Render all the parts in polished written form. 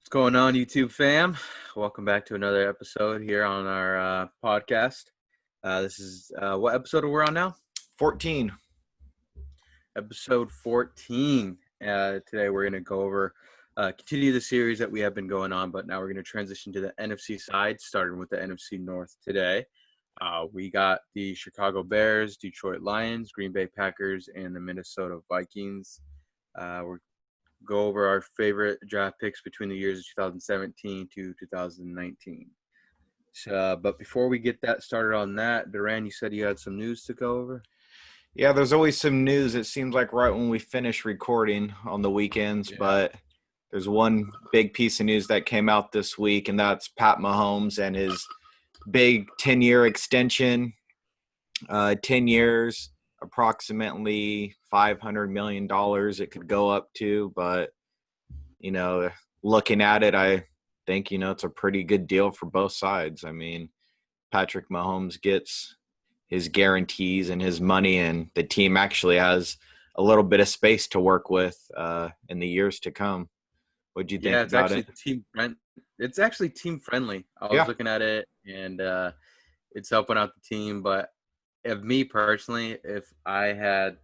What's going on, YouTube fam? Welcome back to another episode here on our podcast. This is what episode we're on now? 14. Episode 14. Today we're going to go over, continue the series that we have been going on, but now we're going to transition to the NFC side, starting with the NFC North today. We got the Chicago Bears, Detroit Lions, Green Bay Packers, and the Minnesota Vikings. We're go over our favorite draft picks between the years of 2017 to 2019. But before we get that started on that, Duran, you said you had some news to go over? Yeah, there's always some news. It seems like right when we finish recording on the weekends, but there's one big piece of news that came out this week, and that's Pat Mahomes and his big 10-year extension. 10 years, approximately $500 million it could go up to. But, looking at it, I think, it's a pretty good deal for both sides. I mean, Patrick Mahomes gets his guarantees and his money, and the team actually has a little bit of space to work with in the years to come. What do you think about it? It's actually team friendly. I was looking at it, and it's helping out the team. But if me personally, if I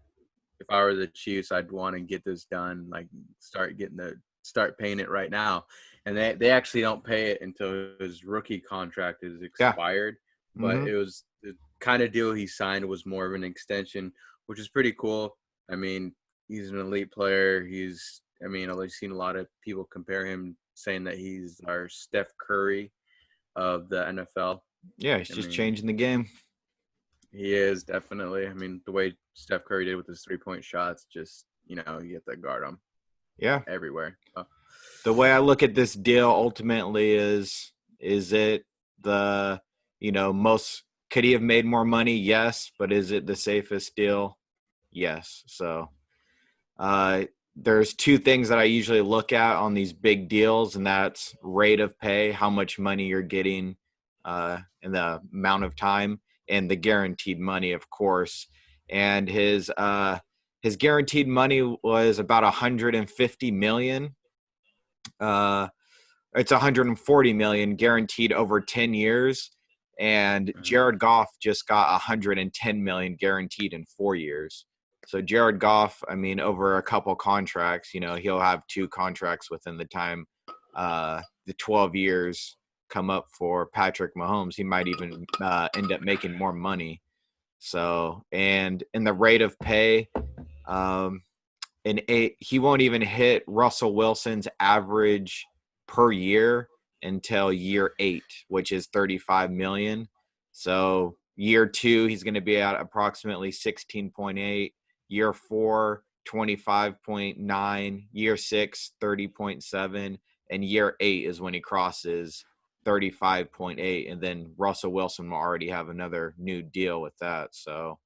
were the Chiefs, I'd want to get this done, like start paying it right now. And they actually don't pay it until his rookie contract is expired. Yeah. But it was the kind of deal he signed was more of an extension, which is pretty cool. I mean, he's an elite player. I've seen a lot of people compare him, saying that he's our Steph Curry of the NFL. Yeah, he's just changing the game. He is, definitely. I mean, the way Steph Curry did with his three-point shots, just, you get to guard him. Yeah. Everywhere. So. The way I look at this deal ultimately is it the, most – could he have made more money? Yes. But is it the safest deal? Yes. So there's two things that I usually look at on these big deals, and that's rate of pay, how much money you're getting in the amount of time, and the guaranteed money, of course. And his guaranteed money was about $150 million. It's $140 million guaranteed over 10 years. And Jared Goff just got $110 million guaranteed in 4 years. So Jared Goff, over a couple contracts, he'll have two contracts within the time the 12 years come up for Patrick Mahomes. He might even end up making more money. So, and in the rate of pay, he won't even hit Russell Wilson's average per year until year 8, which is $35 million. So year 2, he's going to be at approximately 16.8. Year 4, 25.9. Year 6, 30.7. And year 8 is when he crosses 35.8. And then Russell Wilson will already have another new deal with that. So,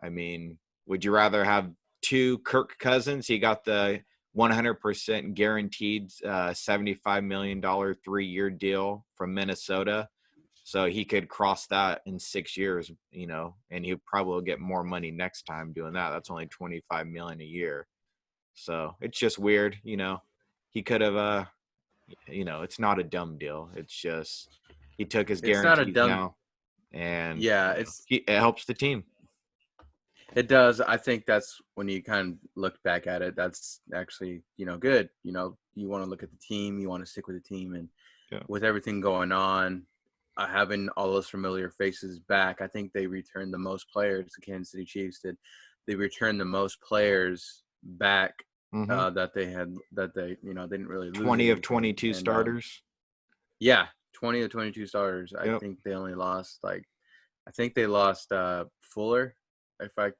would you rather have two Kirk Cousins? He got the 100% guaranteed $75 million 3-year deal from Minnesota. So he could cross that in 6 years, and he'll probably get more money next time doing that. That's only $25 million a year. So it's just weird, He could have, it's not a dumb deal. It's just he took his guarantees now, and it helps the team. It does. I think that's when you kind of look back at it, that's actually, good. You want to look at the team, you want to stick with the team. And with everything going on, having all those familiar faces back, I think they returned the most players. The Kansas City Chiefs did. They returned the most players back that they didn't really lose. 20 of 22 starters. 20 of 22 starters. I think they only lost Fuller. If I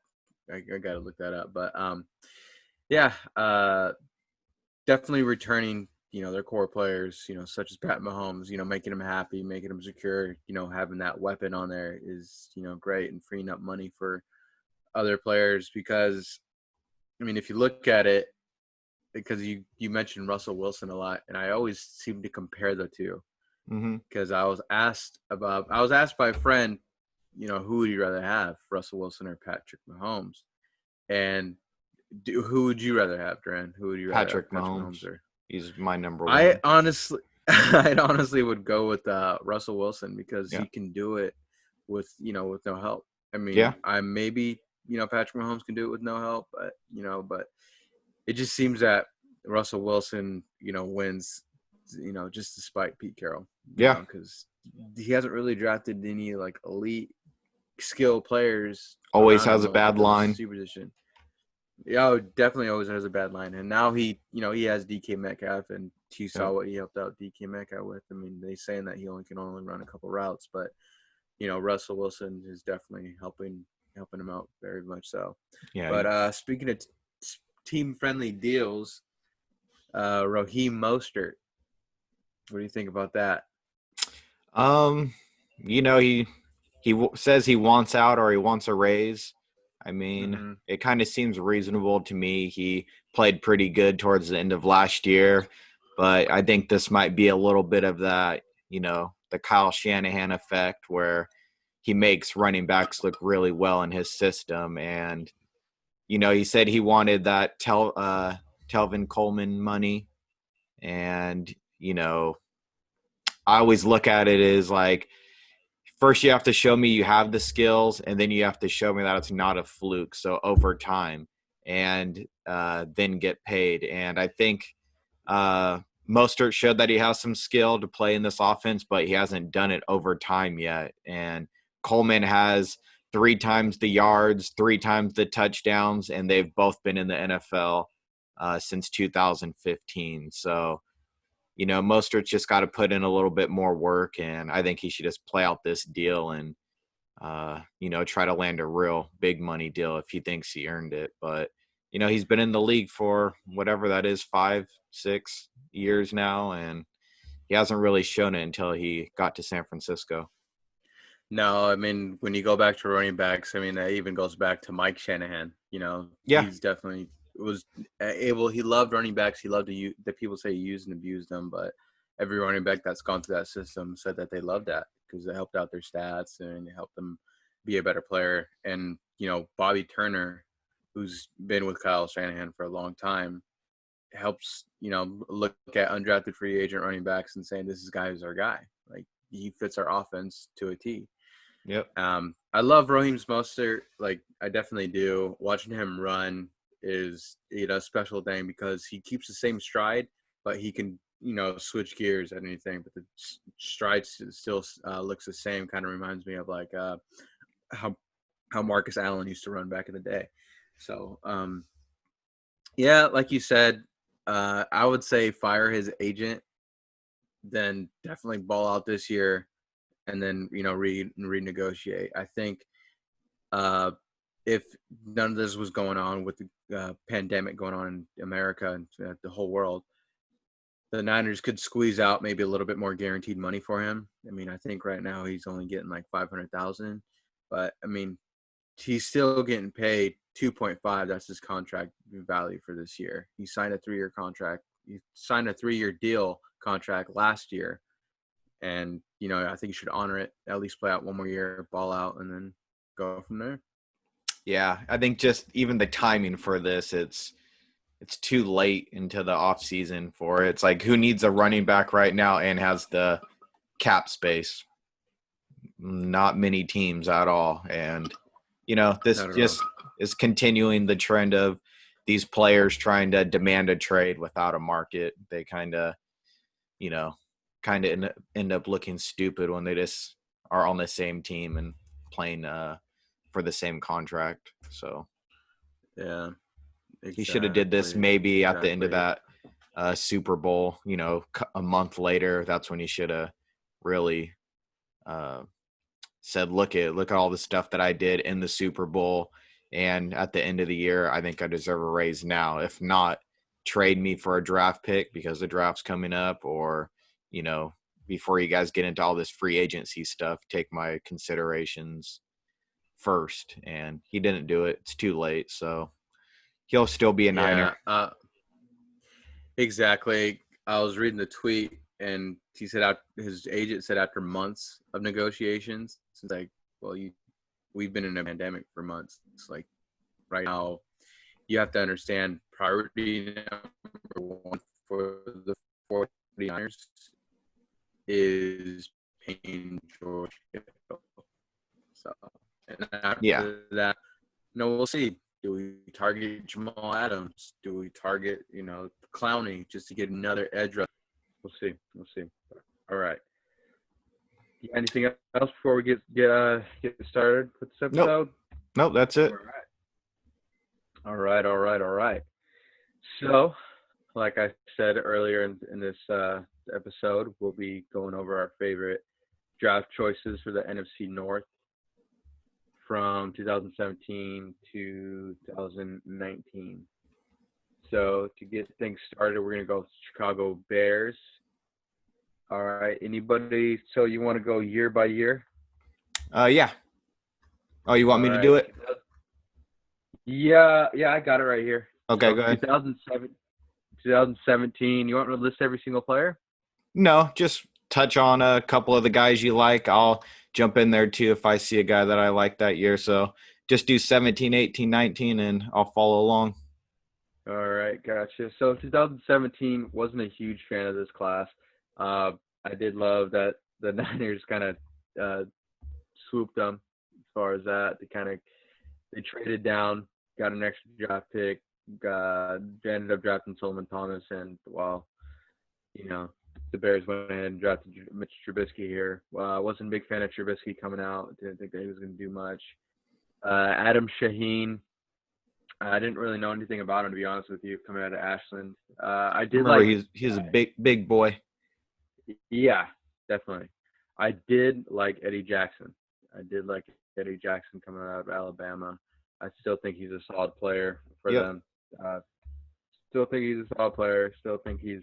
got to look that up, but definitely returning, their core players, such as Pat Mahomes, making them happy, making them secure, having that weapon on there is, great, and freeing up money for other players. Because, if you look at it, because you mentioned Russell Wilson a lot, and I always seem to compare the two, because I was asked by a friend, who would you rather have, Russell Wilson or Patrick Mahomes? And who would you rather have, Duran? Who would you rather Patrick have, Mahomes? He's my number I one. honestly, I honestly would go with Russell Wilson because Yeah. he can do it with no help. I Yeah. mean, I maybe Patrick Mahomes can do it with no help, but it just seems that Russell Wilson wins just despite Pete Carroll, Yeah. because he hasn't really drafted any like elite skill players Always around has him a like bad at the line. receiver position. Yeah, definitely always has a bad line. And now he has DK Metcalf, and you Yeah. saw what he helped out DK Metcalf with. I mean, they saying that he can only run a couple routes, but Russell Wilson is definitely helping him out very much so. Yeah. But speaking of team friendly deals, Raheem Mostert, what do you think about that? Um, he says he wants out or he wants a raise. I mean, Mm-hmm. it kind of seems reasonable to me. He played pretty good towards the end of last year, but I think this might be a little bit of that, the Kyle Shanahan effect where he makes running backs look really well in his system. And, he said he wanted that Telvin Coleman money. And, I always look at it as like, first you have to show me you have the skills, and then you have to show me that it's not a fluke. So over time, and then get paid. And I think Mostert showed that he has some skill to play in this offense, but he hasn't done it over time yet. And Coleman has 3 times the yards, 3 times the touchdowns, and they've both been in the NFL since 2015. So Mostert's just got to put in a little bit more work, and I think he should just play out this deal and, try to land a real big money deal if he thinks he earned it. But, he's been in the league for whatever that is, 5, 6 years now, and he hasn't really shown it until he got to San Francisco. No, I mean, when you go back to running backs, I mean, that even goes back to Mike Shanahan. Yeah, He's definitely was able. He loved running backs. He loved to use that people say he used and abused them, but every running back that's gone through that system said that they loved that because it helped out their stats and it helped them be a better player. And Bobby Turner, who's been with Kyle Shanahan for a long time, helps look at undrafted free agent running backs and saying this is guy who's our guy. Like he fits our offense to a T. yep, I love Raheem Mostert. Like I definitely do. Watching him run is a special thing because he keeps the same stride, but he can switch gears at anything. But the stride still looks the same. Kind of reminds me of like how Marcus Allen used to run back in the day. So yeah, like you said, I would say fire his agent, then definitely ball out this year, and then renegotiate. I think if none of this was going on with the pandemic going on in America and the whole world, the Niners could squeeze out maybe a little bit more guaranteed money for him. I mean, I think right now he's only getting like 500,000, but I mean, he's still getting paid 2.5. That's his contract value for this year. He signed a 3-year contract. He signed a 3-year deal contract last year, and I think you should honor it. At least play out one more year, ball out, and then go from there. yeah. I think just even the timing for this, it's too late into the off season for it. It's like who needs a running back right now and has the cap space? Not many teams at all. And, this Not at all. just is continuing the trend of these players trying to demand a trade without a market. They you know, end up looking stupid when they just are on the same team and playing for the same contract. So Yeah, he should have did this exactly, maybe at the end of exactly. that Super Bowl, a month later. That's when he should have really uh, said, look at all the stuff that I did in the Super Bowl. And at the end of the year, I think I deserve a raise now. If not, trade me for a draft pick because the draft's coming up, or, before you guys get into all this free agency stuff, take my considerations first. And he didn't do it. It's too late. So he'll still be a Niner. Yeah, exactly. I was reading the tweet, and he said his agent said after months of negotiations, it's like, well, we've been in a pandemic for months. It's like right now, you have to understand priority number one for the 49ers is paying George Kittle. So, and Yeah. after that, we'll see. Do we target Jamal Adams? Do we target, Clowney just to get another edge rusher? We'll see. We'll see. All right. Anything else before we get started with this Nope. episode? Nope, that's it. All right. So, like I said earlier in this episode, we'll be going over our favorite draft choices for the NFC North from 2017 to 2019. So to get things started, we're going to go Chicago Bears. All right. Anybody? So you want to go year by year? Yeah. Oh, you want me to do it? Yeah, I got it right here. Okay, So go ahead. 2017. You want me to list every single player? No, just touch on a couple of the guys you like. I'll jump in there too if I see a guy that I like that year. So just do 17, 18, 19, and I'll follow along. All right, gotcha. So 2017, wasn't a huge fan of this class. I did love that the Niners kind of swooped them as far as that. They traded down, got an extra draft pick, they ended up drafting Solomon Thomas, and the Bears went ahead and drafted Mitch Trubisky here. Wasn't a big fan of Trubisky coming out. Didn't think that he was going to do much. Adam Shaheen. I didn't really know anything about him, to be honest with you, coming out of Ashland. I did Remember, like. he's a big boy. Yeah, definitely. I did like Eddie Jackson. I did like Eddie Jackson coming out of Alabama. I still think he's a solid player for them. Still think he's a solid player. Still think he's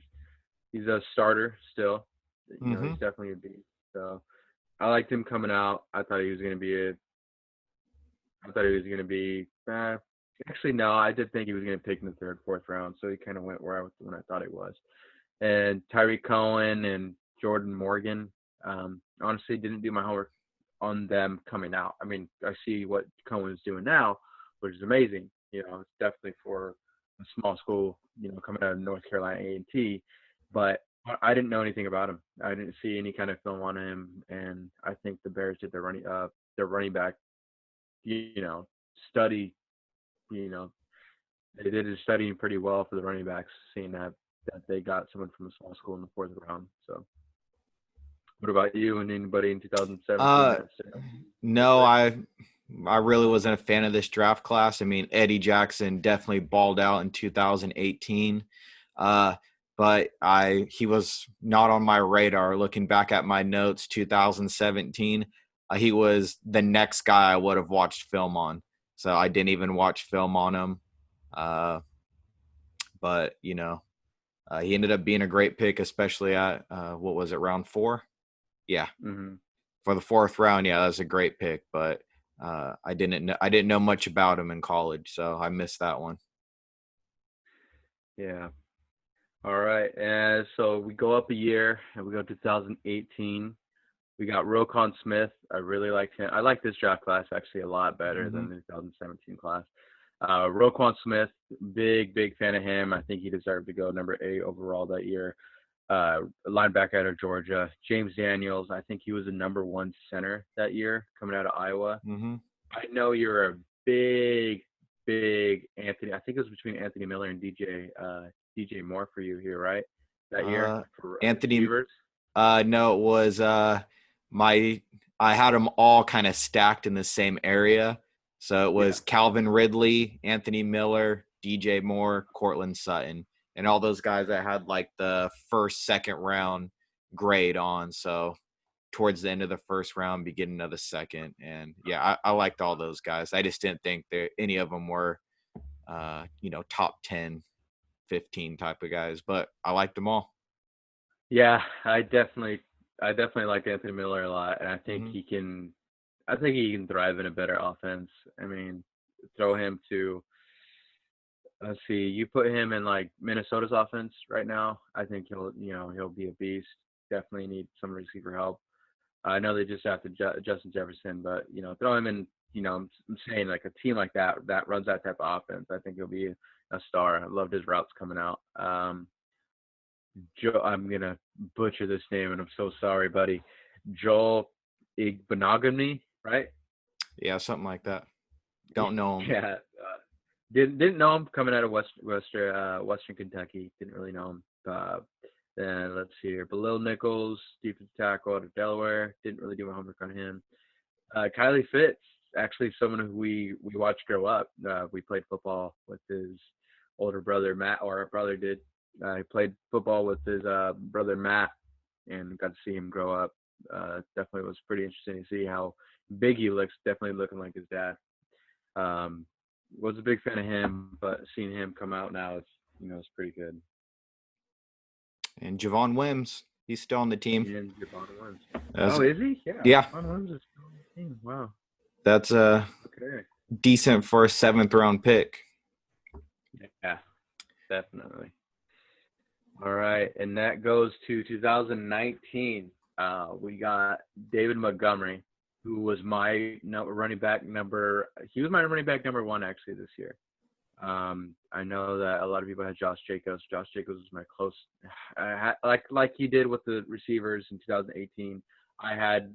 a starter still. He's definitely a beast. So I liked him coming out. I thought he was going to be actually, no, I did think he was going to pick in the third, fourth round. So he kind of went when I thought he was. And Tyree Cohen and Jordan Morgan, honestly, didn't do my homework on them coming out. I mean, I see what Cohen's doing now, which is amazing. It's definitely for a small school, coming out of North Carolina A&T. But I didn't know anything about him. I didn't see any kind of film on him, and I think the Bears did their running back, study. They did his studying pretty well for the running backs, seeing that they got someone from a small school in the fourth round. So, what about you and anybody in 2017? No, I really wasn't a fan of this draft class. I mean, Eddie Jackson definitely balled out in 2018. But he was not on my radar. Looking back at my notes, 2017, he was the next guy I would have watched film on. So I didn't even watch film on him. But he ended up being a great pick, especially at what was it, round 4? Yeah. Mm-hmm. For the 4th round, yeah, that was a great pick. But I didn't know much about him in college, so I missed that one. Yeah. All right. And so we go up a year and we go 2018. We got Roquan Smith. I really liked him. I like this draft class actually a lot better than the 2017 class. Roquan Smith, big fan of him. I think he deserved to go number 8 overall that year. Linebacker out of Georgia. James Daniels, I think he was the number 1 center that year coming out of Iowa. I know you're a big Anthony. I think it was between Anthony Miller and DJ Moore for you here, right? That year for Anthony. receivers? No, it was I had them all kind of stacked in the same area. So it was Calvin Ridley, Anthony Miller, DJ Moore, Cortland Sutton, and all those guys I had like the first, second round grade on. So towards the end of the first round, beginning of the second. And yeah, I liked all those guys. I just didn't think that any of them were, top 10, 15 type of guys, but I liked them all. Yeah, I definitely like Anthony Miller a lot, and I think he can thrive in a better offense. I mean, throw him to, let's see, you put him in like Minnesota's offense right now. I think he'll be a beast. Definitely need some receiver help. I know they just drafted Justin Jefferson, but throw him in. I'm saying like a team like that runs that type of offense. I think he'll be a star. I loved his routes coming out. I'm gonna butcher this name, and I'm so sorry, buddy. Joel Igbenogany, right? Yeah, something like that. Don't know him. Yeah. Didn't know him coming out of Western Kentucky. Didn't really know him. Then let's see here. Belil Nichols, defensive tackle out of Delaware. Didn't really do my homework on him. Kylie Fitz, actually someone who we watched grow up. We played football with his older brother Matt, or our brother did. He played football with his brother Matt, and got to see him grow up. Definitely was pretty interesting to see how big he looks. Definitely looking like his dad. Um, was a big fan of him, but seeing him come out now, it's pretty good. And Javon Wims, he's still on the team. And Javon Wims. That's, Oh, is he? Yeah. yeah, Javon Wims is still on the team. Wow. that's Okay. decent for a 7th-round pick. Yeah, definitely. All right, and that goes to 2019. We got David Montgomery, who was my running back number. He was my running back number one actually this year. I know that a lot of people had Josh Jacobs. Josh Jacobs was my close, like he did with the receivers in 2018. I had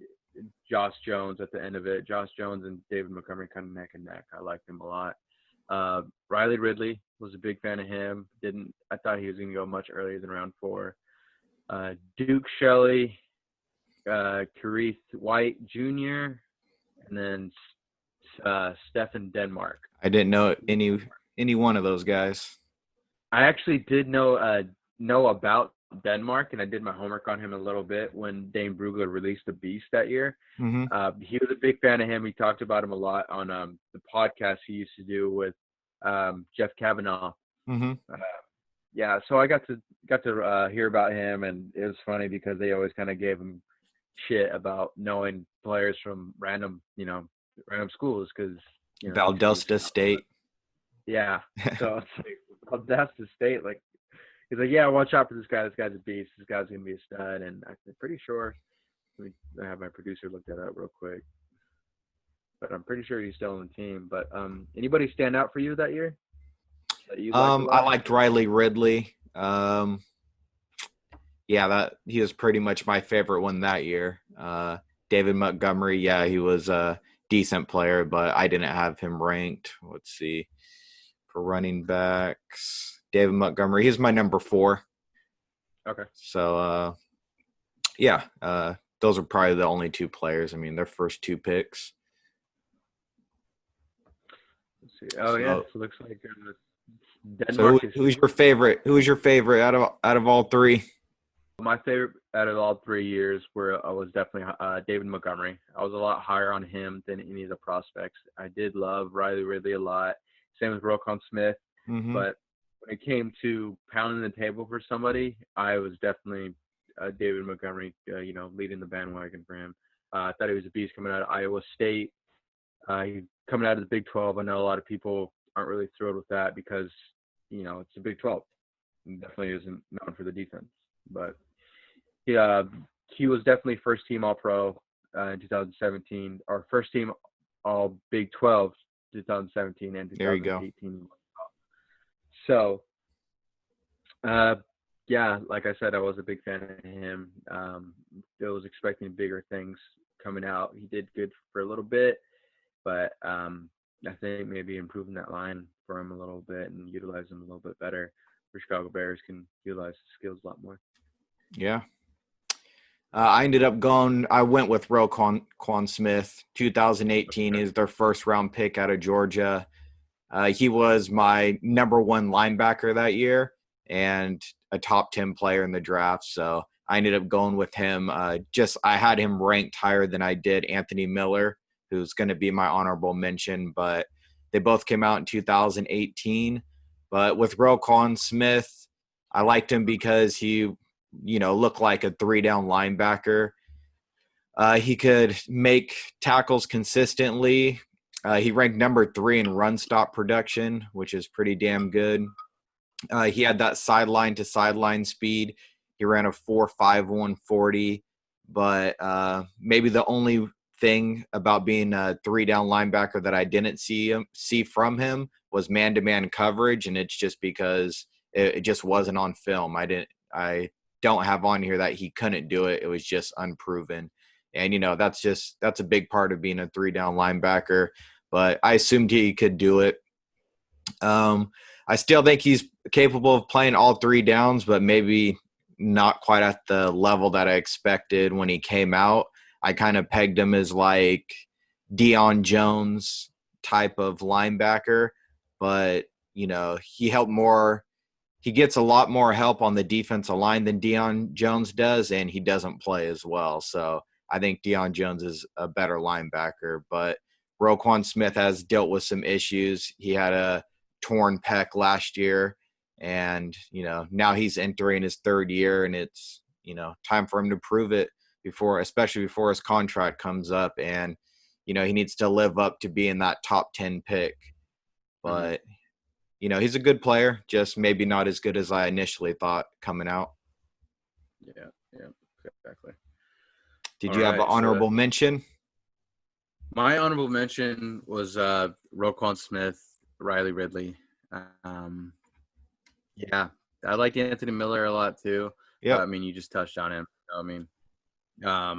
Josh Jones at the end of it. Josh Jones and David Montgomery kind of neck and neck. I liked him a lot. Riley Ridley, was a big fan of him. I thought he was going to go much earlier than round 4. Duke Shelley, Kareth White Jr., and then Stefan Denmark. I didn't know any one of those guys. I actually did know about Denmark, and I did my homework on him a little bit when Dane Brugler released The Beast that year. Mm-hmm. He was a big fan of him. He talked about him a lot on the podcast he used to do with Jeff Kavanaugh. Mm-hmm. Yeah, so I got to hear about him, and it was funny because they always kind of gave him shit about knowing players from random schools because Valdosta State. Yeah, so it's like Valdosta State, like he's like, yeah, watch out for this guy. This guy's a beast. This guy's gonna be a stud, and I'm pretty sure. Let me have my producer look that up real quick. But I'm pretty sure he's still on the team. But anybody stand out for you that year? That you liked a lot? I liked Riley Ridley. Yeah, that he was pretty much my favorite one that year. David Montgomery, yeah, he was a decent player, but I didn't have him ranked. Let's see. For running backs, David Montgomery, he's my number 4. Okay. So, yeah, those are probably the only 2 players. I mean, their first 2 picks. Let's see. Oh, yeah. So it looks like Denmark. So who's your favorite? Who's your favorite out of all 3? My favorite out of all 3 years was definitely David Montgomery. I was a lot higher on him than any of the prospects. I did love Riley Ridley a lot. Same with Roquan Smith. Mm-hmm. But when it came to pounding the table for somebody, I was definitely David Montgomery, leading the bandwagon for him. I thought he was a beast coming out of Iowa State. Coming out of the Big 12, I know a lot of people aren't really thrilled with that because, it's the Big 12. It definitely isn't known for the defense. But he was definitely first team All-Pro in 2017, or first team All Big 12 2017 and 2018. There you go. So, yeah, like I said, I was a big fan of him. I was expecting bigger things coming out. He did good for a little bit, but I think maybe improving that line for him a little bit and utilize him a little bit better for Chicago Bears can utilize his skills a lot more. Yeah. I went with Roquan Smith. 2018 is their first round pick out of Georgia. He was my number 1 linebacker that year and a top 10 player in the draft. So I ended up going with him. I had him ranked higher than I did Anthony Miller, who's going to be my honorable mention, but they both came out in 2018. But with Roquan Smith, I liked him because he looked like a 3-down linebacker. He could make tackles consistently. He ranked number 3 in run stop production, which is pretty damn good. He had that sideline to sideline speed. He ran a 4.5 140, but maybe the only thing about being a 3-down linebacker that I didn't see from him was man-to-man coverage, and it's just because it just wasn't on film. I don't have on here that he couldn't do it. It was just unproven. And, that's a big part of being a 3-down linebacker. But I assumed he could do it. I still think he's capable of playing all 3 downs, but maybe not quite at the level that I expected when he came out. I kind of pegged him as like Deion Jones type of linebacker, but he helped more. He gets a lot more help on the defensive line than Deion Jones does, and he doesn't play as well. So I think Deion Jones is a better linebacker, but Roquan Smith has dealt with some issues. He had a torn pec last year, and now he's entering his 3rd year, and it's time for him to prove it especially before his contract comes up, and he needs to live up to being that top 10 pick. But he's a good player, just maybe not as good as I initially thought coming out. Yeah, exactly. Did you have an honorable mention? My honorable mention was Roquan Smith, Riley Ridley. Yeah, I like Anthony Miller a lot too. Yeah, I mean, you just touched on him. I mean, yeah,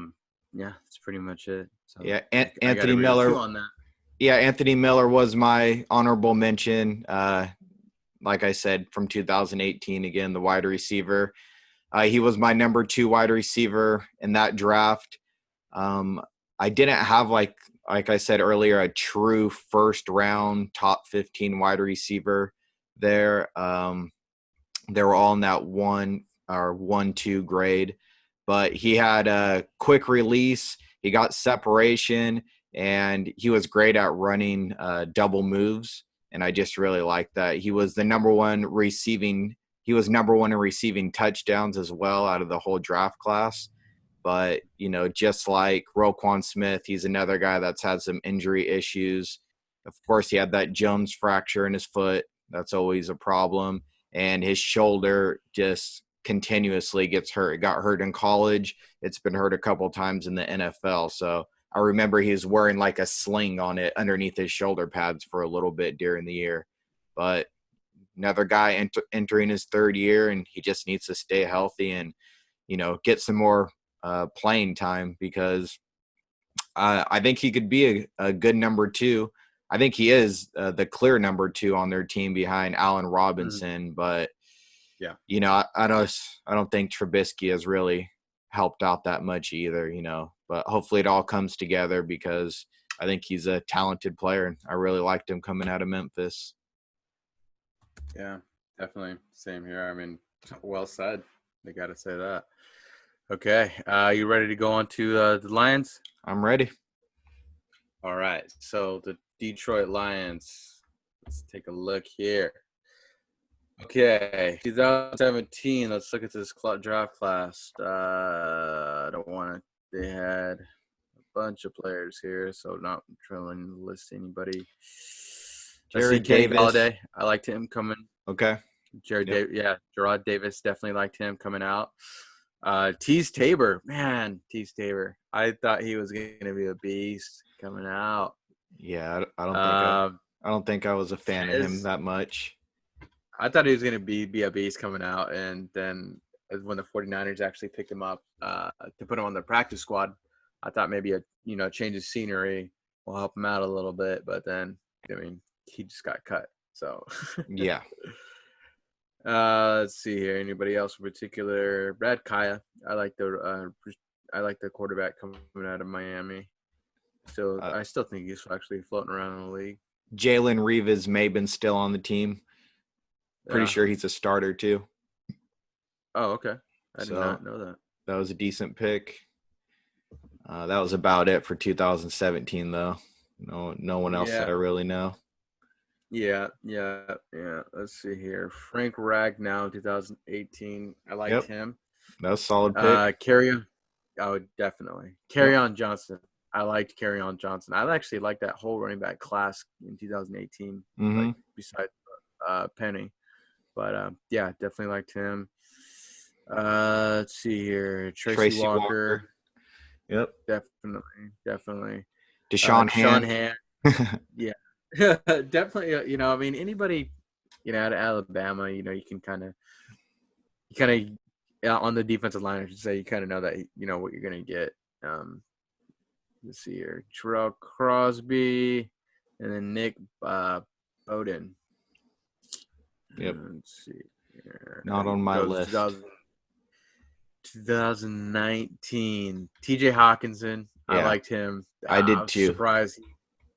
that's pretty much it. So yeah, Anthony Miller on that. Yeah, Anthony Miller was my honorable mention. Like I said, from 2018, again, the wide receiver. He was my number 2 wide receiver in that draft. I didn't have, like I said earlier, a true first-round top 15 wide receiver there. They were all in that 1 or 1-2 grade. But he had a quick release. He got separation, and he was great at running double moves. And I just really liked that. He was the number 1 receiving. He was number 1 in receiving touchdowns as well out of the whole draft class. But, just like Roquan Smith, he's another guy that's had some injury issues. Of course, he had that Jones fracture in his foot. That's always a problem. And his shoulder just continuously gets hurt. It got hurt in college. It's been hurt a couple times in the NFL. So I remember he was wearing like a sling on it underneath his shoulder pads for a little bit during the year. But another guy entering his 3rd year, and he just needs to stay healthy and, get some more playing time, because I think he could be a good number 2. I think he is the clear number 2 on their team behind Allen Robinson. But yeah, I don't think Trubisky has really helped out that much either. But hopefully it all comes together, because I think he's a talented player, and I really liked him coming out of Memphis. Yeah, definitely. Same here. I mean, well said. They got to say that. Okay. You ready to go on to the Lions? I'm ready. All right. So the Detroit Lions. Let's take a look here. Okay. 2017. Let's look at this draft class. I don't want to. They had a bunch of players here, so not trying to list anybody. Jared Kenny Davis. Galladay. I liked him coming. Okay. Gerard Davis, definitely liked him coming out. Tease Tabor, man, Tease Tabor. I thought he was going to be a beast coming out. Yeah, I don't think I was a fan of him that much. I thought he was going to be a beast coming out, and then when the 49ers actually picked him up to put him on the practice squad, I thought maybe a change of scenery will help him out a little bit, but then he just got cut. So yeah. Let's see here. Anybody else in particular? Brad Kaya. I like the quarterback coming out of Miami. So I still think he's actually floating around in the league. Jalen Reeves may have been still on the team. Pretty sure he's a starter too. Oh, okay. I did not know that. That was a decent pick. That was about it for 2017, though. No one else that I really know. Yeah. Let's see here. Frank Ragnow, 2018. I liked him. That was a solid pick. Definitely. Kerryon Johnson. I liked Kerryon Johnson. I actually liked that whole running back class in 2018, besides Penny. But, definitely liked him. Let's see here. Tracy Walker. Yep. Definitely. Deshaun Hand. Yeah. Definitely. Anybody, out of Alabama, you can kind of on the defensive line, I should say, you kind of know that you know what you're gonna get. Let's see here, Terrell Crosby, and then Nick Bowden. Yep. Let's see here. Not on my Goes list. 2019. TJ Hawkinson. I Yeah, liked him. I I did was too. surprised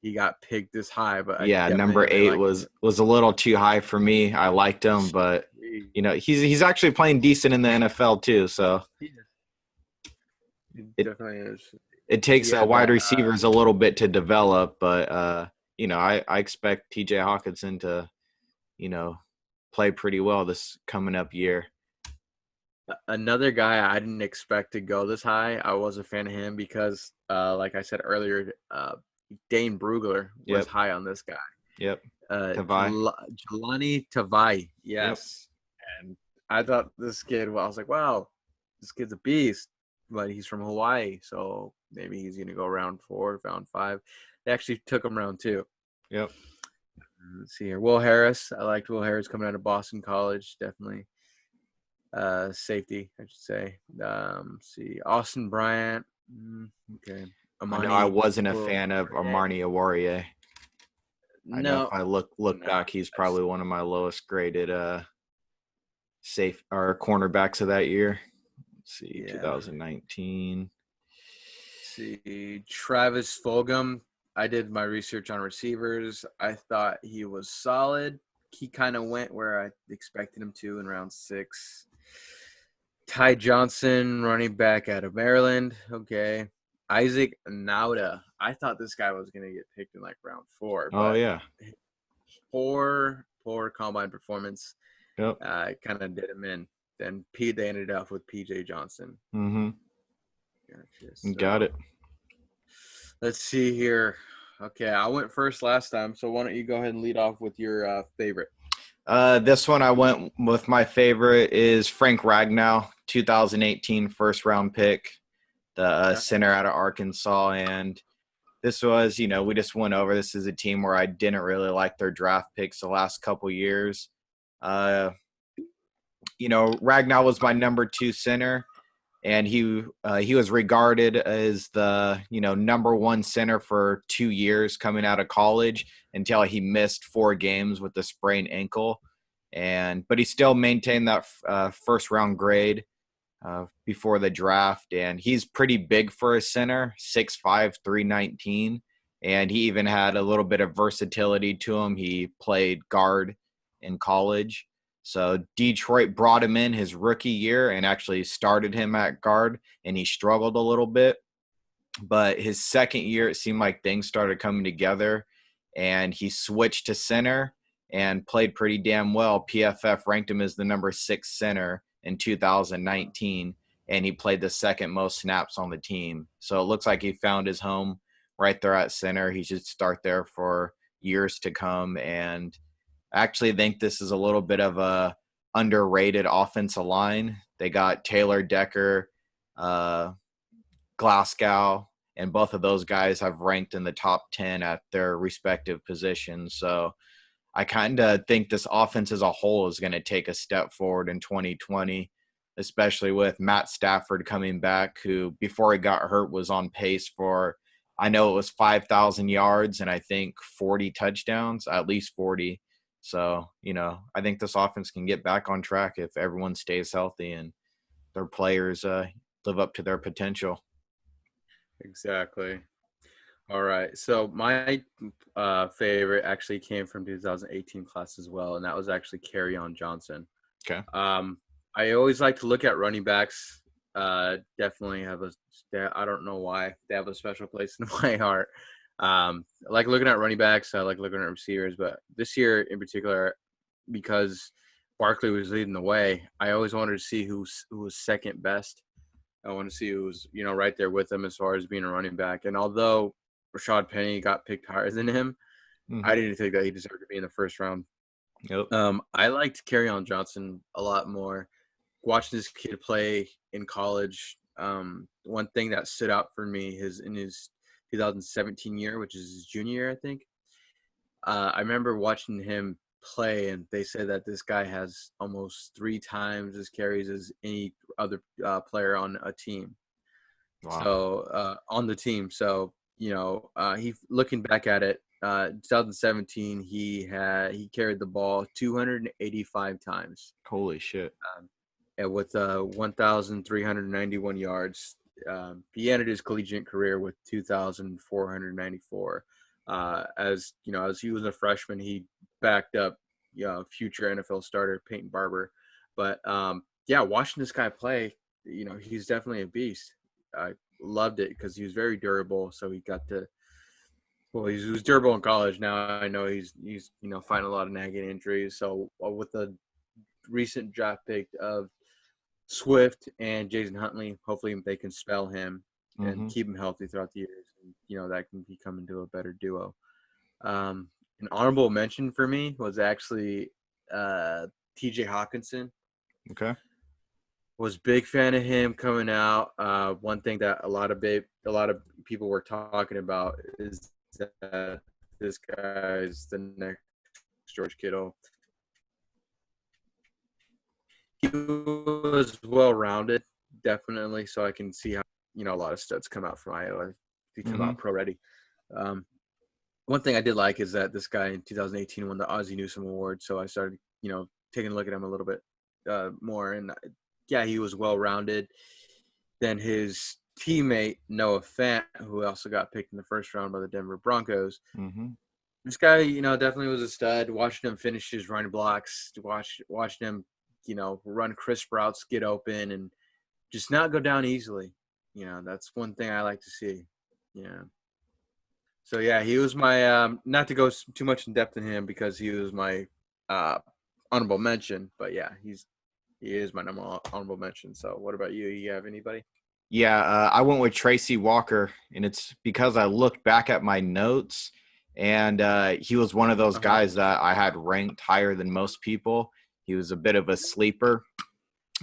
he got picked this high, but I Yeah, definitely number didn't really 8 like him. was a little too high for me. I liked him, but he's actually playing decent in the NFL too. So He it definitely is. it takes Yeah, wide but receivers a little bit to develop, but I expect TJ Hawkinson to you know play pretty well this coming up year. another guy I didn't expect to go this high. I was a fan of him because, like I said earlier, Dane Brugler was Yep, high on this guy. yep. Tavai. Jelani Tavai, Yep. yes. And I thought this kid, well, I was like, wow, this kid's a beast, but he's from Hawaii, so maybe he's going to go round 4, round 5. They actually took him round 2. Yep. Let's see here. Will Harris. I liked Will Harris coming out of Boston College, definitely. Safety, I should say. Let's see. Austin Bryant. Okay. I know I Amani. wasn't a fan of Armani Awarie. I know if No. I look No. back, he's probably one of my lowest graded safe or cornerbacks of that year. Let's see, Yeah. 2019. Let's see. Travis Fulgham. I did my research on receivers. I thought he was solid. He kind of went where I expected him to in round 6. Ty Johnson, running back out of Maryland. Okay. Isaac Nauta. I thought this guy was going to get picked in like round 4, Oh but yeah. poor combine performance Yep. kind of did him in. Then they ended up with PJ Johnson. Mm-hmm. Gotcha. You got it. Let's see here. Okay, I went first last time, so why don't you go ahead and lead off with your favorite? This one I went with my favorite is Frank Ragnow, 2018 first round pick, the center out of Arkansas. And this was, we just went over. This is a team where I didn't really like their draft picks the last couple years. Ragnow was my number 2 center, and he was regarded as the number 1 center for 2 years coming out of college until he missed 4 games with a sprained ankle, but he still maintained that first round grade before the draft, and he's pretty big for a center, 6'5", 319, and he even had a little bit of versatility to him. He played guard in college. So Detroit brought him in his rookie year and actually started him at guard, and he struggled a little bit. But his second year, it seemed like things started coming together, and he switched to center and played pretty damn well. PFF ranked him as the number 6 center in 2019, and he played the second most snaps on the team. So it looks like he found his home right there at center. He should start there for years to come, and I actually think this is a little bit of a underrated offensive line. They got Taylor Decker, Glasgow, and both of those guys have ranked in the top 10 at their respective positions. So I kind of think this offense as a whole is going to take a step forward in 2020, especially with Matt Stafford coming back, who before he got hurt was on pace for, I know it was 5,000 yards and I think 40 touchdowns, at least 40. So, I think this offense can get back on track if everyone stays healthy and their players live up to their potential. Exactly. All right. So my favorite actually came from 2018 class as well, and that was actually Kerryon Johnson. Okay. I always like to look at running backs. Definitely have I don't know why they have a special place in my heart. I like looking at running backs. I like looking at receivers, but this year in particular, because Barkley was leading the way, I always wanted to see who was second best. I want to see who was right there with him as far as being a running back. And although Rashad Penny got picked higher than him, I didn't think that he deserved to be in the first round. Yep. I liked Kerryon Johnson a lot more. Watching this kid play in college, one thing that stood out for me is in his 2017 year, which is his junior year, I think. I remember watching him play, and they say that this guy has almost 3 times as carries as any other player on a team. Wow. So on the team. So he looking back at it, 2017 he carried the ball 285 times. Holy shit. And with 1,391 yards. He ended his collegiate career with 2,494. As he was a freshman, he backed up, future NFL starter Peyton Barber. But watching this guy play, he's definitely a beast. I loved it because he was very durable. So he got to. Well, he was durable in college. Now I know he's fighting a lot of nagging injuries. So with the recent draft pick of Swift and Jason Huntley, hopefully they can spell him and Mm-hmm. keep him healthy throughout the years. And, that can become into a better duo. An honorable mention for me was actually TJ Hawkinson. Okay. Was big fan of him coming out. One thing that a lot of people were talking about is that this guy is the next George Kittle. He was well-rounded, definitely. So I can see how a lot of studs come out from Iowa. They come out pro ready. One thing I did like is that this guy in 2018 won the Ozzie Newsome Award. So I started taking a look at him a little bit more, and he was well-rounded. Then his teammate Noah Fant, who also got picked in the first round by the Denver Broncos. Mm-hmm. This guy, definitely was a stud. Watching him finish his running blocks, watching him, run crisp routes, get open, and just not go down easily. That's one thing I like to see. Yeah. So he was my not to go too much in depth in him because he was my honorable mention, but he is my honorable mention. So what about you? You have anybody? Yeah, I went with Tracy Walker, and it's because I looked back at my notes, and he was one of those guys that I had ranked higher than most people. He was a bit of a sleeper.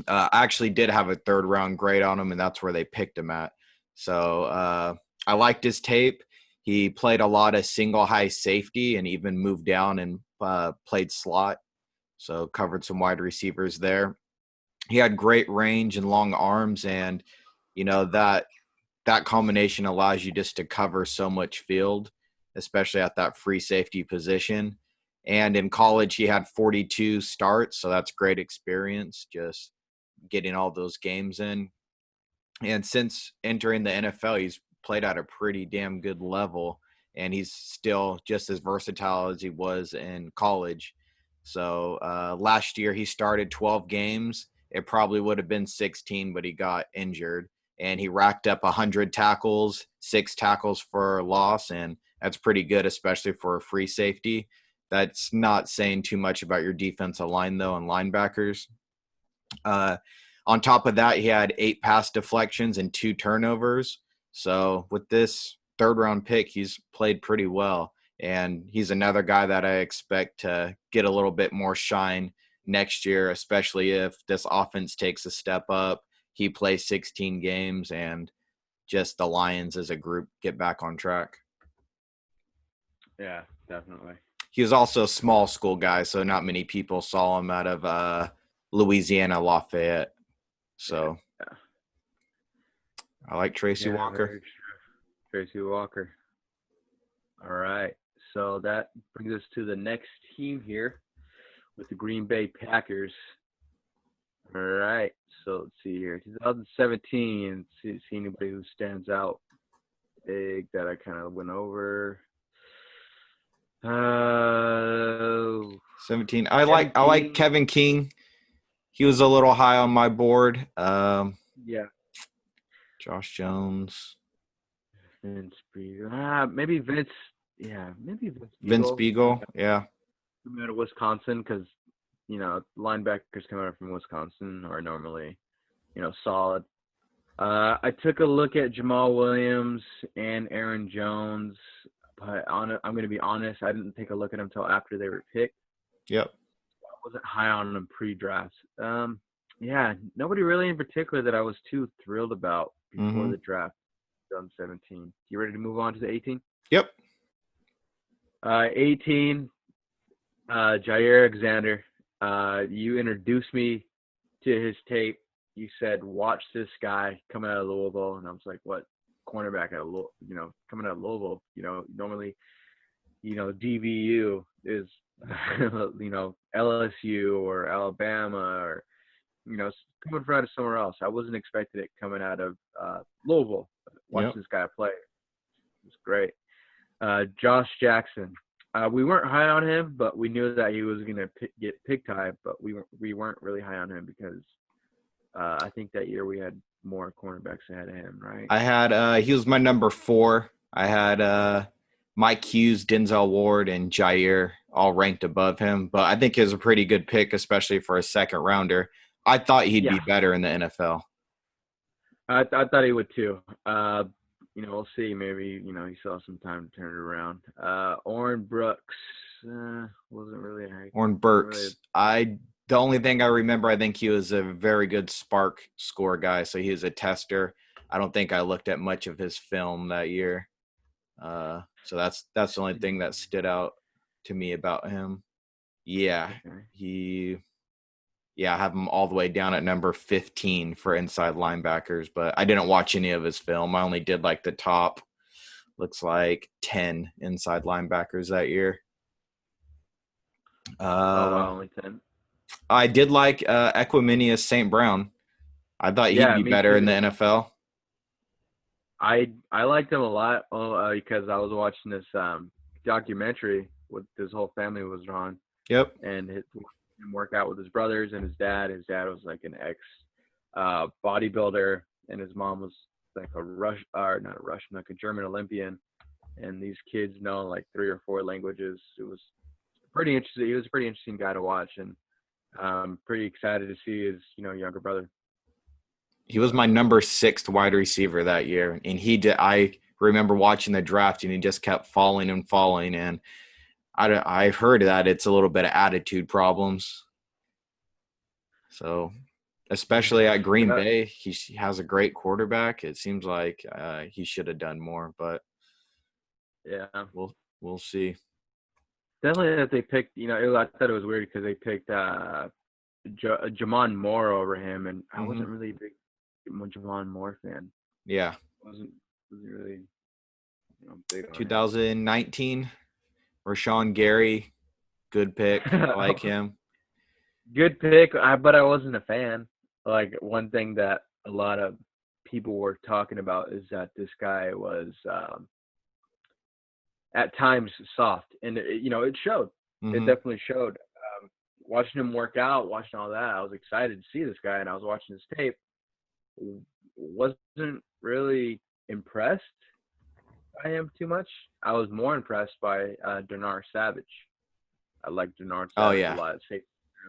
I actually did have a 3rd-round grade on him, and that's where they picked him at. So I liked his tape. He played a lot of single high safety and even moved down and played slot, so covered some wide receivers there. He had great range and long arms, and that combination allows you just to cover so much field, especially at that free safety position. And in college, he had 42 starts, so that's great experience, just getting all those games in. And since entering the NFL, he's played at a pretty damn good level, and he's still just as versatile as he was in college. So last year, he started 12 games. It probably would have been 16, but he got injured. And he racked up 100 tackles, 6 tackles for loss, and that's pretty good, especially for a free safety. That's not saying too much about your defensive line, though, and linebackers. On top of that, he had 8 pass deflections and 2 turnovers. So with this 3rd-round pick, he's played pretty well. And he's another guy that I expect to get a little bit more shine next year, especially if this offense takes a step up. He plays 16 games, and just the Lions as a group get back on track. Yeah, definitely. He was also a small school guy, so not many people saw him out of Louisiana Lafayette. So I like Tracy Walker. Tracy Walker. All right. So that brings us to the next team here with the Green Bay Packers. All right. So let's see here. 2017. See anybody who stands out big that I kind of went over. 17. I like Kevin King. He was a little high on my board. Yeah. Josh Jones. Vince Beagle. Maybe Vince. Yeah, maybe Vince Beagle. Yeah. Coming out of Wisconsin, because linebackers coming out from Wisconsin are normally, solid. I took a look at Jamal Williams and Aaron Jones, but I'm going to be honest, I didn't take a look at them until after they were picked. Yep. I wasn't high on them pre-draft. Nobody really in particular that I was too thrilled about before the draft. 2017. You ready to move on to the 18? Yep. 18. Jair Alexander. You introduced me to his tape. You said, "Watch this guy coming out of Louisville," and I was like, "What? Cornerback coming out of Louisville? Normally, DVU is, LSU or Alabama or coming from out of somewhere else. I wasn't expecting it coming out of Louisville. Yep. Watching this guy play, it was great. Josh Jackson. We weren't high on him, but we knew that he was going to get pig tied, but we weren't really high on him because I think that year we had more cornerbacks ahead of him, right? I had he was my number 4. I had Mike Hughes, Denzel Ward, and Jair all ranked above him, but I think he was a pretty good pick, especially for a second rounder. I thought he'd be Yeah, better in the NFL. I thought he would too. We'll see. Maybe he still has some time to turn it around. Oren Brooks wasn't really Orrin wasn't really. Burks. The only thing I remember, I think he was a very good spark score guy. So he was a tester. I don't think I looked at much of his film that year. So that's the only thing that stood out to me about him. Yeah, Okay. I have him all the way down at number 15 for inside linebackers, but I didn't watch any of his film. I only did like the top, looks like 10 inside linebackers that year. Oh Uh, wow, only 10. I did like Equiminius St. Brown. I thought he'd Yeah, be me better in the too. NFL. I liked him a lot because I was watching this documentary with his whole family was on, Yep. and him work out with his brothers and his dad. His dad was like an ex bodybuilder, and his mom was like a not a Russian, like a German Olympian. And these kids know like 3 or 4 languages. It was pretty interesting. He was a pretty interesting guy to watch, and I'm pretty excited to see his younger brother. He was my number 6 wide receiver that year. And I remember watching the draft and he just kept falling and falling. And I've heard that it's a little bit of attitude problems. So, especially at Green Yeah, Bay, he has a great quarterback. It seems like he should have done more, but yeah. we'll see. Definitely that they picked. I thought it was weird because they picked Jamon Moore over him, and I Hmm. wasn't really a big Jamon Moore fan. Yeah, wasn't wasn't really big on him. 2019, Rashawn Gary, good pick. I like him. Good pick, but I wasn't a fan. Like one thing that a lot of people were talking about is that this guy was at times soft, and it showed. It Hmm. definitely showed. Watching him work out, watching all that, I was excited to see this guy, and I was watching his tape. Wasn't really impressed by him too much. I was more impressed by Denar Savage. I liked Denard Oh Savage a yeah, lot.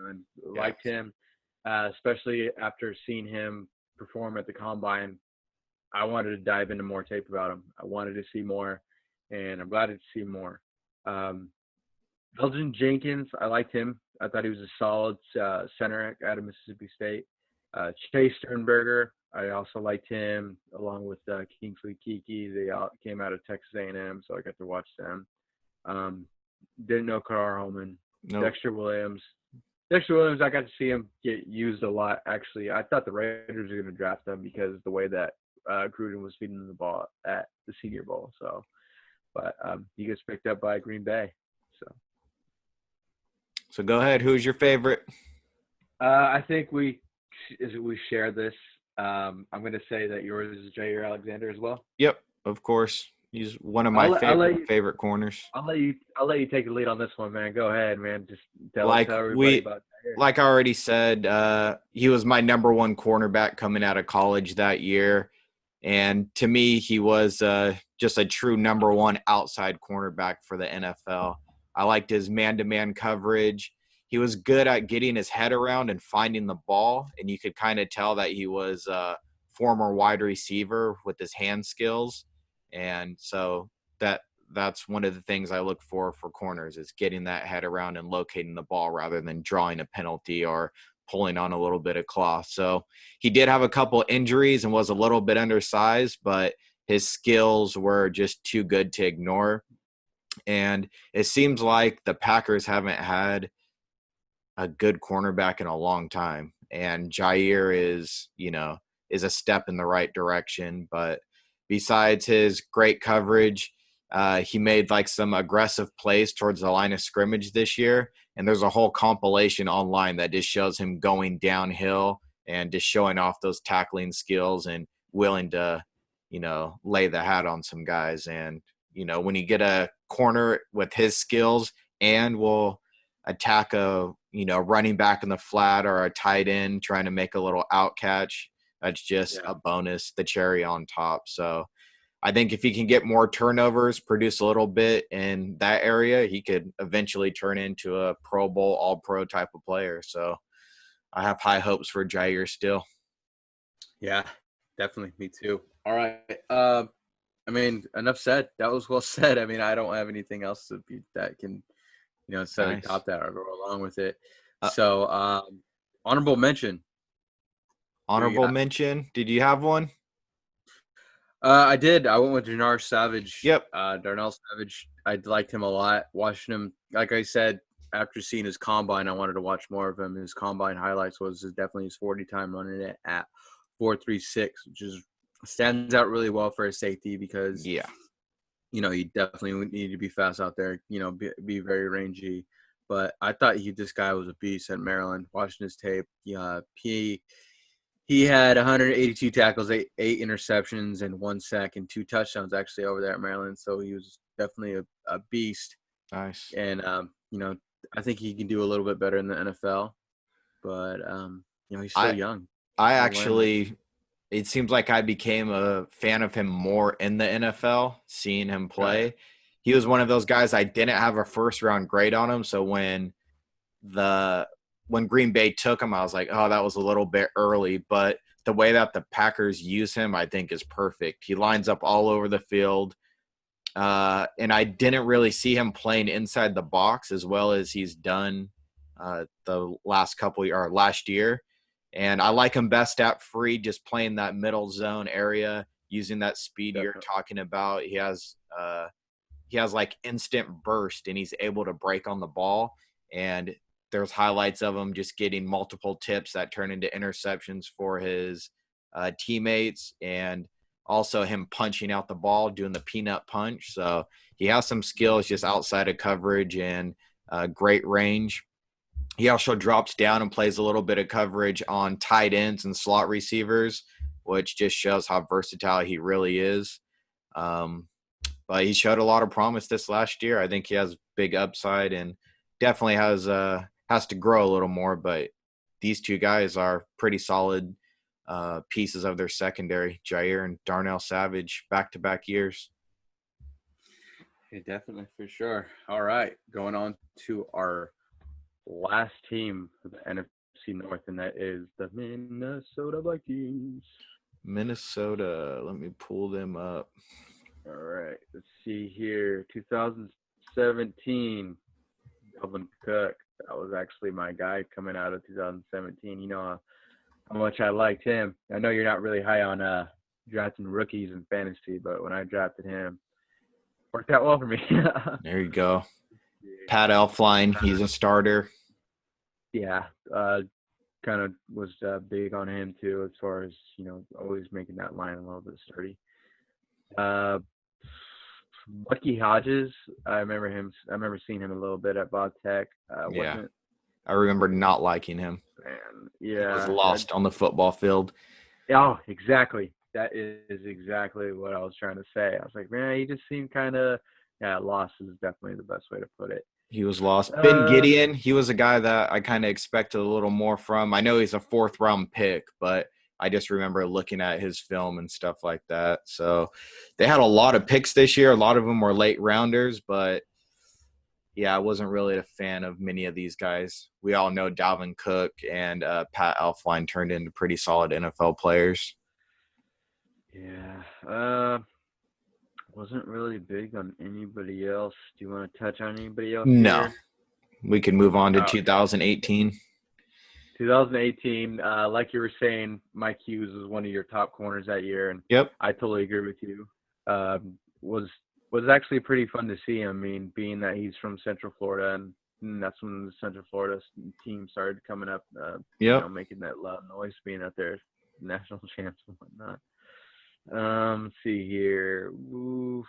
And yeah. liked him, especially after seeing him perform at the combine. I wanted to dive into more tape about him. I wanted to see more, and I'm glad to see more. Um, Elgin Jenkins, I liked him. I thought he was a solid center out of Mississippi State. Chase Sternberger, I also liked him, along with Kingsley Kiki. They all came out of Texas A&M, so I got to watch them. Um, didn't know Carr Holman. Nope. Dexter Williams. Dexter Williams, I got to see him get used a lot. Actually, I thought the Raiders were going to draft him because the way that Gruden was feeding the ball at the Senior Bowl. So, but he gets picked up by Green Bay. So, So go ahead. Who's your favorite? I think we share this. I'm going to say that yours is Jair Alexander as well. Yep, of course. He's one of my I'll let you favorite corners. I'll let you take the lead on this one, man. Go ahead, man. Just Like tell everybody we about Jair. like I already said, he was my number 1 cornerback coming out of college that year. And to me, he was just a true number 1 outside cornerback for the NFL. I liked his man-to-man coverage. He was good at getting his head around and finding the ball, and you could kind of tell that he was a former wide receiver with his hand skills. And so that's one of the things I look for corners is getting that head around and locating the ball rather than drawing a penalty or pulling on a little bit of cloth. So he did have a couple injuries and was a little bit undersized, but his skills were just too good to ignore. And it seems like the Packers haven't had a good cornerback in a long time. And Jair is a step in the right direction. But besides his great coverage, he made like some aggressive plays towards the line of scrimmage this year. And there's a whole compilation online that just shows him going downhill and just showing off those tackling skills and willing to, lay the hat on some guys. And, when you get a corner with his skills and will attack a, running back in the flat or a tight end trying to make a little out catch, that's just a bonus, the cherry on top. So I think if he can get more turnovers, produce a little bit in that area, he could eventually turn into a Pro Bowl, all-pro type of player. So I have high hopes for Jair still. Yeah, definitely. Me too. All right. Enough said. That was well said. I don't have anything else that can, set Nice. atop that or go along with it. Uh, So, honorable mention. Honorable mention. Did you have one? I did. I went with Dinar Savage. Yep. Darnell Savage. I liked him a lot. Watching him, like I said, after seeing his combine, I wanted to watch more of him. His combine highlights was definitely his 40 time running it at 4.36, which stands out really well for a safety because you definitely need to be fast out there. Be very rangy. But I thought this guy was a beast at Maryland. Watching his tape, he had 182 tackles, eight interceptions, and 1 sack and 2 touchdowns actually over there at Maryland. So he was definitely a beast. Nice. And I think he can do a little bit better in the NFL. But he's still young. It seems like I became a fan of him more in the NFL, seeing him play. Right. He was one of those guys I didn't have a first round grade on him. So when Green Bay took him, I was like, oh, that was a little bit early. But the way that the Packers use him, I think, is perfect. He lines up all over the field. And I didn't really see him playing inside the box as well as he's done the last year. And I like him best at free, just playing that middle zone area, using that speed you're talking about. He has like instant burst, and he's able to break on the ball. And there's highlights of him just getting multiple tips that turn into interceptions for his teammates, and also him punching out the ball, doing the peanut punch. So he has some skills just outside of coverage and great range. He also drops down and plays a little bit of coverage on tight ends and slot receivers, which just shows how versatile he really is. But he showed a lot of promise this last year. I think he has big upside and definitely has to grow a little more. But these two guys are pretty solid pieces of their secondary, Jair and Darnell Savage, back-to-back years. Yeah, definitely, for sure. All right, going on to our last team of the NFC North, and that is the Minnesota Vikings. Minnesota. Let me pull them up. All right, let's see here. 2017, Dalvin Cook. That was actually my guy coming out of 2017. You know how much I liked him. I know you're not really high on drafting rookies in fantasy, but when I drafted him, worked out well for me. There you go. Pat Elflein, he's a starter. Yeah, kind of was big on him too, as far as always making that line a little bit sturdy. Bucky Hodges, I remember seeing him a little bit at Bob Tech. I remember not liking him. Man, yeah, he was lost on the football field. Oh, exactly. That is exactly what I was trying to say. I was like, man, he just seemed kind of lost is definitely the best way to put it. He was lost. Ben Gideon, he was a guy that I kind of expected a little more from. I know he's a 4th round pick, but I just remember looking at his film and stuff like that. So they had a lot of picks this year. A lot of them were late rounders, but yeah, I wasn't really a fan of many of these guys. We all know Dalvin Cook and Pat Elflein turned into pretty solid NFL players. Yeah. Wasn't really big on anybody else. Do you want to touch on anybody else No. here? We can move on to 2018. 2018, like you were saying, Mike Hughes was one of your top corners that year, and yep, I totally agree with you. Was was actually pretty fun to see him. I mean, being that he's from Central Florida, and that's when the Central Florida team started coming up, Yep. making that loud noise, being out there, national champs and whatnot. Let's see here. Oof.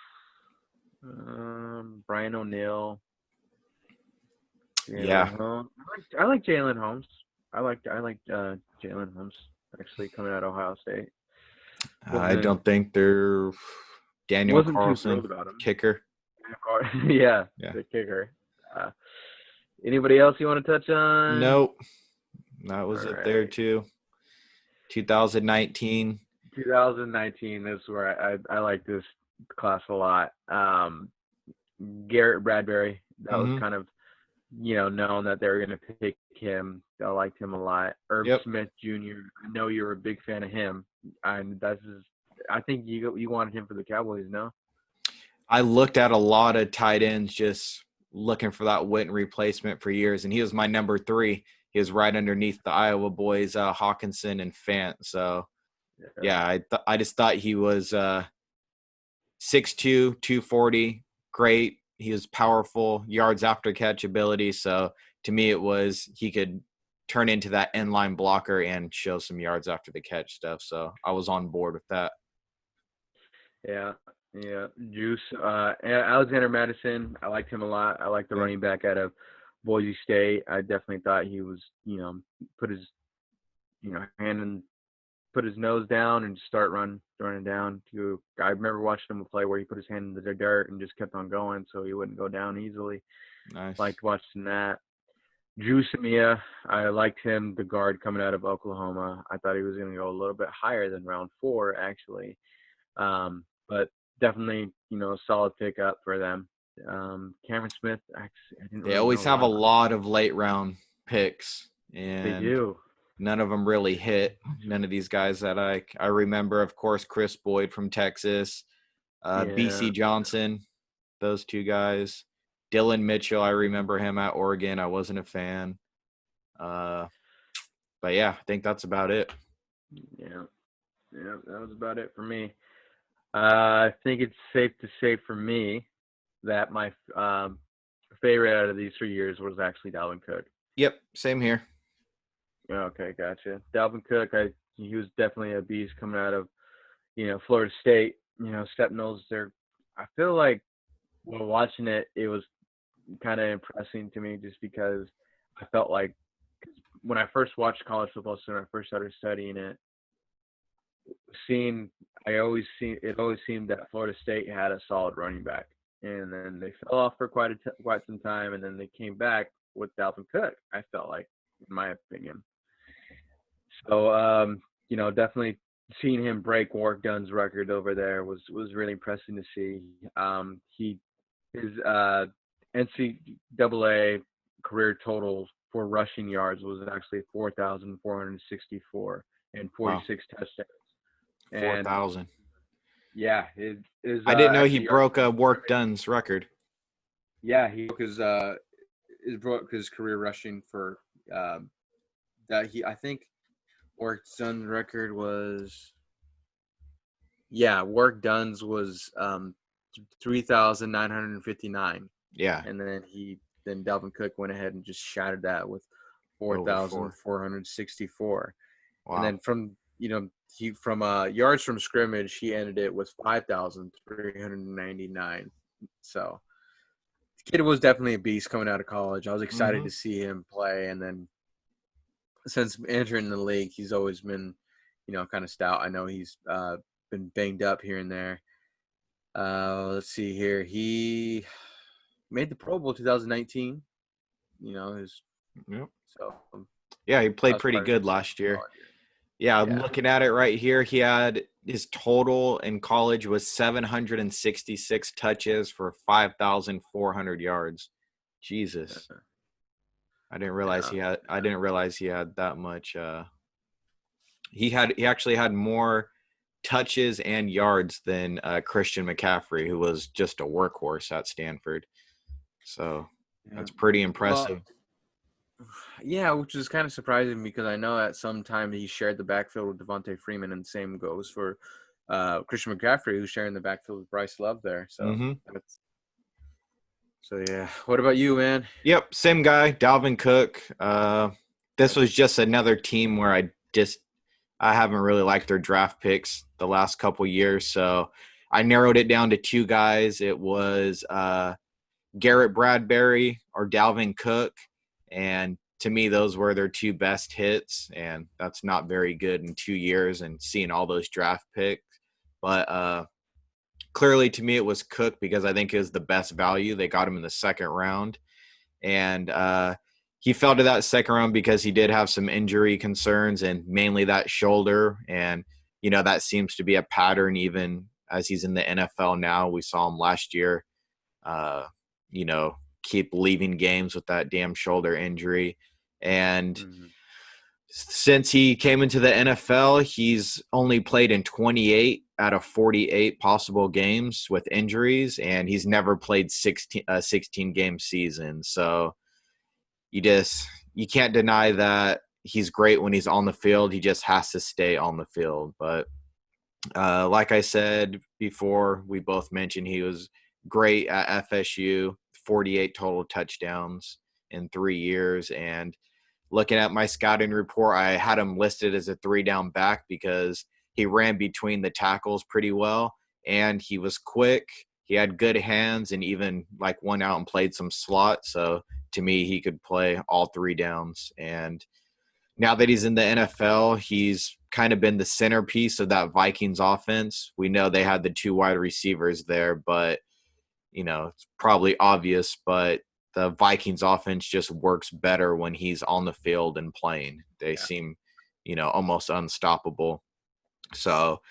Brian O'Neill, Yeah. Jalen Holmes. I like Jalen Holmes. I like Jalen Holmes actually coming out of Ohio State. I Wasn't don't think they're Daniel wasn't too Carlson, thrilled about him. kicker. Yeah, Yeah. the kicker. Uh, Anybody else you want to touch on? Nope. That All was it there right. too. 2019. 2019 is where I like this class a lot. Garrett Bradbury, that was Mm-hmm. kind of, known that they were going to pick him. I liked him a lot. Herb Yep. Smith Jr., I know you're a big fan of him. And I think you wanted him for the Cowboys, no? I looked at a lot of tight ends just looking for that Witten replacement for years, and he was my number 3. He was right underneath the Iowa boys, Hawkinson and Fant. So, yeah, I just thought he was 6'2", 240, great. He was powerful, yards after catch ability. So, to me, it was he could turn into that end line blocker and show some yards after the catch stuff. So, I was on board with that. Yeah, yeah. Juice. Alexander Madison, I liked him a lot. I like the Yeah. running back out of Boise State. I definitely thought he was, put his, hand and put his nose down and just start running down. I remember watching him play where he put his hand in the dirt and just kept on going, so he wouldn't go down easily. Nice. Liked watching that. Drew Samia, I liked him, the guard coming out of Oklahoma. I thought he was going to go a little bit higher than round 4, actually. But definitely, a solid pickup for them. Cameron Smith, I didn't They really know always a have lot a about him. lot of late round picks, They and do. none of them really hit. None of these guys that I remember, of course, Chris Boyd from Texas, Yeah. BC Johnson, those 2 guys. Dylan Mitchell, I remember him at Oregon. I wasn't a fan. But yeah, I think that's about it. Yeah. Yeah. That was about it for me. I think it's safe to say for me that my favorite out of these 3 years was actually Dalvin Cook. Yep, same here. Okay, gotcha. Dalvin Cook, he was definitely a beast coming out of, Florida State. Stepno's there. I feel like while watching it, it was kind of impressing to me just because I felt like when I first watched college football, so when I first started studying it, it always seemed that Florida State had a solid running back, and then they fell off for quite some time, and then they came back with Dalvin Cook. I felt like, in my opinion. So, definitely seeing him break Warwick Dunn's record over there was really impressive to see. His NCAA career total for rushing yards was actually 4,464 and Wow, 46 touchdowns. And 4,000. yeah, it is I didn't know he actually yards broke from Work scrimmage. Dunn's record. Yeah, he broke his career rushing for that he I think Work Dunn's record was Work Dunn's was 3,959, Yeah, and then Dalvin Cook went ahead and just shattered that with over 4. 4,464, and Wow. then he from yards from scrimmage he ended it with 5,399. So the kid was definitely a beast coming out of college. I was excited Mm-hmm. to see him play, and then since entering the league, he's always been, kind of stout. I know he's been banged up here and there. Let's see here. He made the Pro Bowl 2019. His Yep. so Yeah, he that played was pretty quite a good last year. solid Yeah, I'm year. looking at it right here. He had his total in college was 766 touches for 5,400 yards. Jesus. Yeah, I didn't realize yeah, he had that much he actually had more touches and yards than Christian McCaffrey, who was just a workhorse at Stanford. So yeah. that's pretty Well, impressive. yeah, which is kind of surprising because I know at some time he shared the backfield with Devontae Freeman, and same goes for Christian McCaffrey, who's sharing the backfield with Bryce Love there. So Mm-hmm. yeah. What about you, man? Yep, same guy, Dalvin Cook. This Okay. was just another team where I haven't really liked their draft picks the last couple years, so I narrowed it down to two guys. It was Garrett Bradbury or Dalvin Cook, and to me, those were their two best hits, and that's not very good in 2 years and seeing all those draft picks. But clearly, to me, it was Cook because I think it was the best value. They got him in the second round, and he fell to that second round because he did have some injury concerns and mainly that shoulder. And, that seems to be a pattern even as he's in the NFL now. We saw him last year, uh, keep leaving games with that damn shoulder injury. And Mm-hmm. since he came into the NFL, he's only played in 28 out of 48 possible games with injuries, and he's never played 16 game season. So you can't deny that he's great when he's on the field. He just has to stay on the field. But like I said before, we both mentioned he was great at FSU, 48 total touchdowns in 3 years. And looking at my scouting report, I had him listed as a 3-down back because he ran between the tackles pretty well, and he was quick. He had good hands and even went out and played some slot. So to me, he could play all 3 downs. And now that he's in the NFL, he's kind of been the centerpiece of that Vikings offense. We know they had the 2 wide receivers there, but it's probably obvious, but the Vikings offense just works better when he's on the field and playing. They seem, almost unstoppable. So,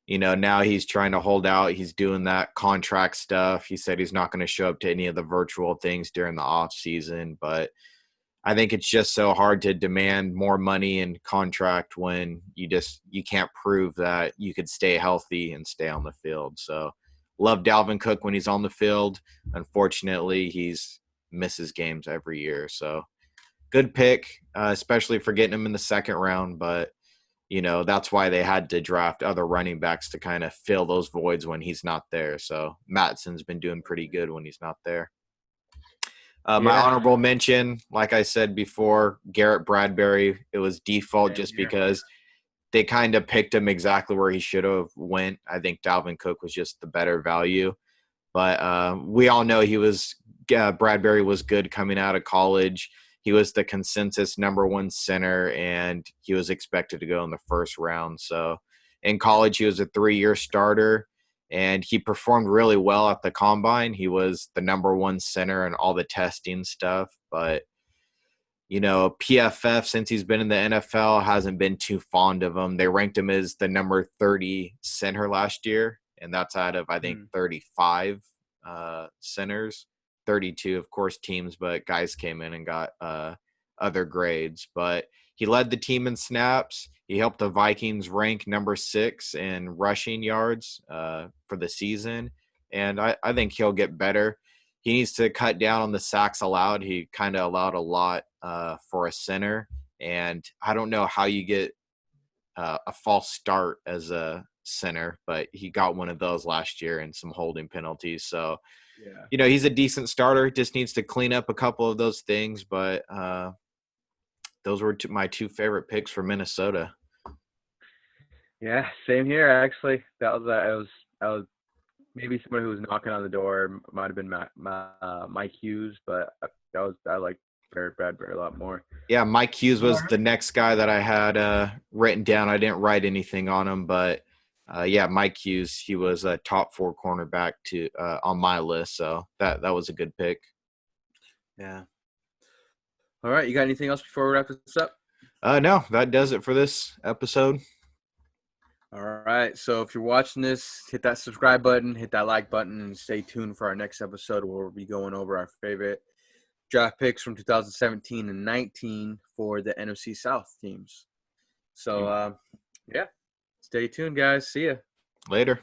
now he's trying to hold out. He's doing that contract stuff. He said he's not going to show up to any of the virtual things during the off season, but I think it's just so hard to demand more money and contract when you can't prove that you could stay healthy and stay on the field. So love Dalvin Cook when he's on the field. Unfortunately, he's misses games every year. So good pick, especially for getting him in the second round. But, that's why they had to draft other running backs to kind of fill those voids when he's not there. So Mattson's been doing pretty good when he's not there. My honorable mention, like I said before, Garrett Bradbury, it was default just because they kind of picked him exactly where he should have went. I think Dalvin Cook was just the better value. But we all know Bradbury was good coming out of college. He was the consensus number 1 center, and he was expected to go in the first round. So in college, he was a 3-year starter, and he performed really well at the combine. He was the number 1 center and all the testing stuff. But, PFF, since he's been in the NFL, hasn't been too fond of him. They ranked him as the number 30 center last year, and that's out of, I think, 35 centers. 32, of course, teams, but guys came in and got other grades. But he led the team in snaps. He helped the Vikings rank number 6 in rushing yards for the season. And I think he'll get better. He needs to cut down on the sacks allowed. He kind of allowed a lot for a center. And I don't know how you get a false start as a center, but he got one of those last year and some holding penalties. So, he's a decent starter. Just needs to clean up a couple of those things. But those were my 2 favorite picks for Minnesota. Yeah, same here. Actually, that was maybe someone who was knocking on the door. Might have been Mike Hughes, but I like Garrett Bradbury a lot more. Yeah, Mike Hughes was the next guy that I had written down. I didn't write anything on him, but Mike Hughes, he was a top 4 cornerback on my list, so that was a good pick. Yeah. All right, you got anything else before we wrap this up? No, that does it for this episode. All right, so if you're watching this, hit that subscribe button, hit that like button, and stay tuned for our next episode where we'll be going over our favorite draft picks from 2017 and 19 for the NFC South teams. So, stay tuned, guys. See ya. Later.